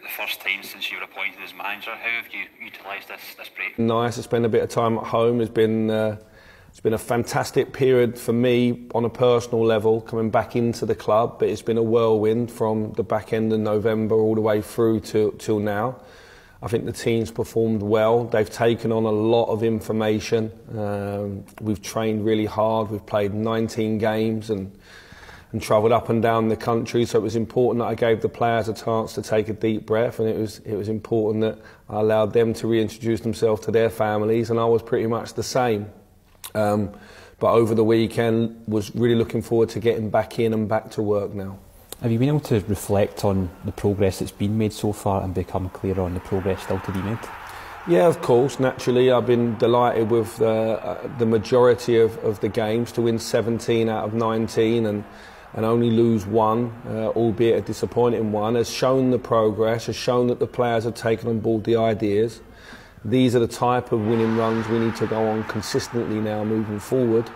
the first time since you were appointed as manager. How have you utilised this break? Nice to spend a bit of time at home. It's been a fantastic period for me on a personal level, coming back into the club, but it's been a whirlwind from the back end of November all the way through till now. I think the team's performed well. They've taken on a lot of information. We've trained really hard. We've played 19 games and travelled up and down the country, so it was important that I gave the players a chance to take a deep breath, and it was important that I allowed them to reintroduce themselves to their families, and I was pretty much the same. But over the weekend, was really looking forward to getting back in and back to work now. Have you been able to reflect on the progress that's been made so far and become clearer on the progress still to be made? Yeah, of course. Naturally, I've been delighted with the majority of the games, to win 17 out of 19 and only lose one, albeit a disappointing one, has shown the progress, has shown that the players have taken on board the ideas. These are the type of winning runs we need to go on consistently now moving forward.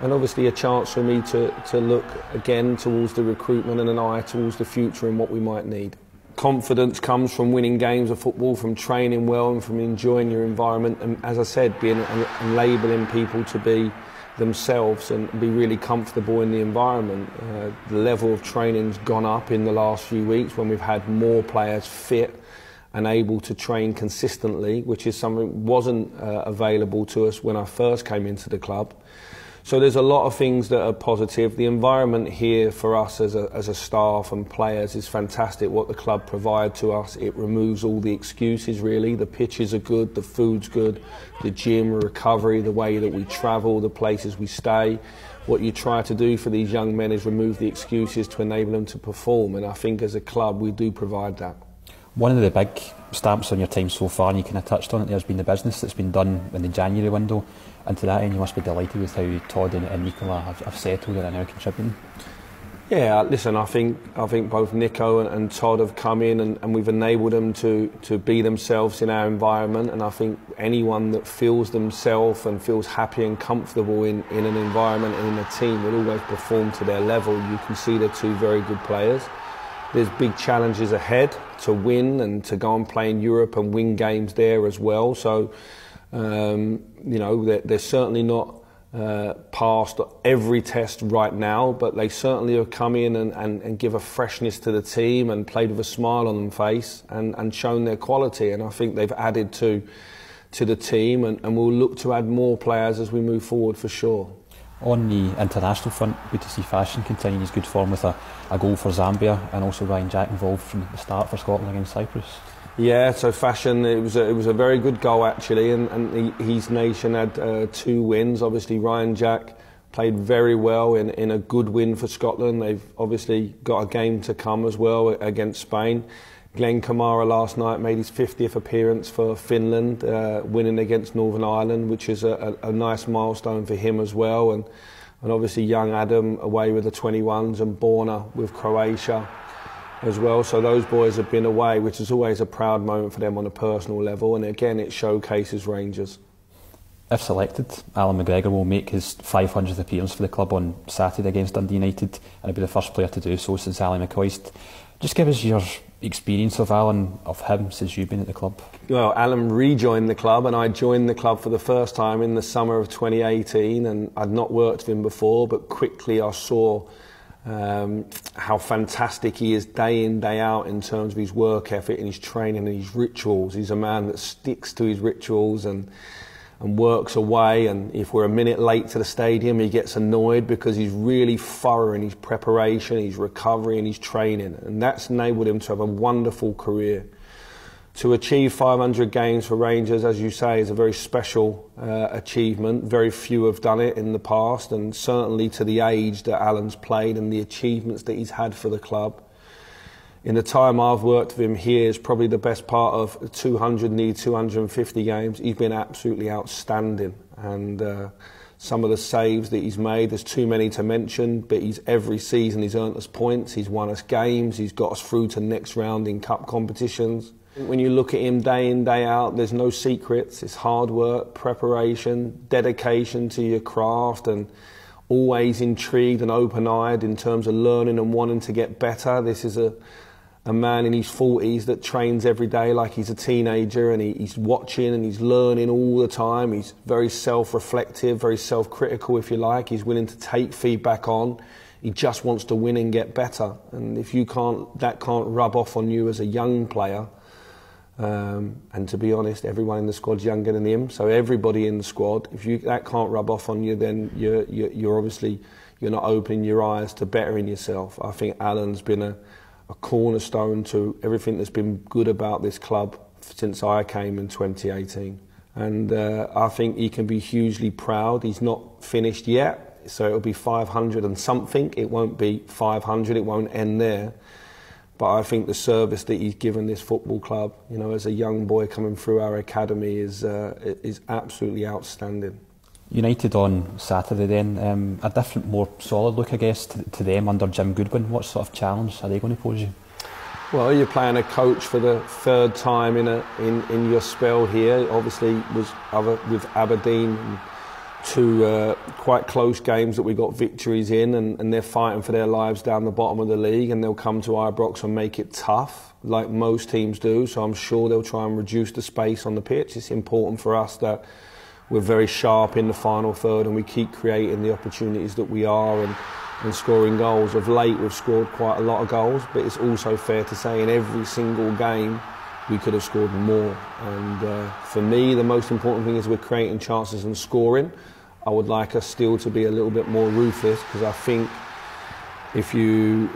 And obviously a chance for me to look again towards the recruitment and an eye towards the future and what we might need. Confidence comes from winning games of football, from training well and from enjoying your environment, and as I said, being and labelling people to be themselves and be really comfortable in the environment. The level of training's gone up in the last few weeks when we've had more players fit and able to train consistently, which is something that wasn't available to us when I first came into the club. So there's a lot of things that are positive. The environment here for us as a staff and players is fantastic, what the club provide to us. It removes all the excuses really. The pitches are good, the food's good, the gym, recovery, the way that we travel, the places we stay. What you try to do for these young men is remove the excuses to enable them to perform, and I think as a club we do provide that. One of the big stamps on your time so far, and you kind of touched on it, there's been the business that's been done in the January window, and to that end you must be delighted with how Todd and Nicola have settled and are now contributing. Yeah, listen, I think both Nico and Todd have come in and we've enabled them to be themselves in our environment, and I think anyone that feels themselves and feels happy and comfortable in an environment and in a team will always perform to their level. You can see they're two very good players. There's big challenges ahead to win and to go and play in Europe and win games there as well. So, you know, they're certainly not past every test right now, but they certainly have come in and give a freshness to the team and played with a smile on their face and shown their quality. And I think they've added to the team, and we'll look to add more players as we move forward for sure. On the international front, good to see Fashion continuing his good form with a goal for Zambia, and also Ryan Jack involved from the start for Scotland against Cyprus. Yeah, so Fashion, it was a very good goal actually, and his nation had 2 wins. Obviously Ryan Jack played very well in a good win for Scotland. They've obviously got a game to come as well against Spain. Glenn Kamara last night made his 50th appearance for Finland, winning against Northern Ireland, which is a nice milestone for him as well. And obviously young Adam away with the 21s, and Borna with Croatia as well. So those boys have been away, which is always a proud moment for them on a personal level. And again, it showcases Rangers. If selected, Alan McGregor will make his 500th appearance for the club on Saturday against Dundee United, and he'll be the first player to do so since Ali McCoist. Just give us your experience of Alan, of him, since you've been at the club. Well, Alan rejoined the club, and I joined the club for the first time in the summer of 2018, and I'd not worked with him before, but quickly I saw how fantastic he is day in, day out in terms of his work ethic and his training and his rituals. He's a man that sticks to his rituals and works away, and if we're a minute late to the stadium he gets annoyed because he's really thorough in his preparation, his recovery and his training, and that's enabled him to have a wonderful career. To achieve 500 games for Rangers, as you say, is a very special achievement. Very few have done it in the past, and certainly to the age that Alan's played and the achievements that he's had for the club. In the time I've worked with him here, is probably the best part of 200, nearly 250 games. He's been absolutely outstanding, and some of the saves that he's made, there's too many to mention, but every season he's earned us points, he's won us games, he's got us through to next round in cup competitions. When you look at him day in, day out, there's no secrets. It's hard work, preparation, dedication to your craft, and always intrigued and open-eyed in terms of learning and wanting to get better. This is a a man in his 40s that trains every day like he's a teenager, and he's watching and he's learning all the time. He's very self-reflective, very self-critical, if you like. He's willing to take feedback on. He just wants to win and get better. And if that can't rub off on you as a young player. And to be honest, everyone in the squad's younger than him. So everybody in the squad, that can't rub off on you, then you're obviously not opening your eyes to bettering yourself. I think Alan's been a cornerstone to everything that's been good about this club since I came in 2018. And I think he can be hugely proud. He's not finished yet, so it'll be 500 and something. It won't be 500, it won't end there. But I think the service that he's given this football club, you know, as a young boy coming through our academy is absolutely outstanding. United on Saturday then, a different, more solid look, I guess, to them under Jim Goodwin. What sort of challenge are they going to pose you? Well, you're playing a coach for the third time in your spell here. Obviously, was with Aberdeen, and two quite close games that we got victories in, and they're fighting for their lives down the bottom of the league, and they'll come to Ibrox and make it tough, like most teams do. So I'm sure they'll try and reduce the space on the pitch. It's important for us that we're very sharp in the final third and we keep creating the opportunities that we are and scoring goals. Of late we've scored quite a lot of goals, but it's also fair to say in every single game we could have scored more. And for me the most important thing is we're creating chances and scoring. I would like us still to be a little bit more ruthless, because I think if you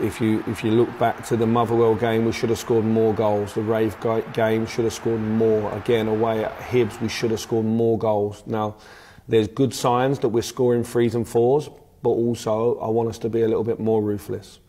look back to the Motherwell game, we should have scored more goals. The Rave game should have scored more. Again, away at Hibs, we should have scored more goals. Now, there's good signs that we're scoring 3s and 4s, but also I want us to be a little bit more ruthless.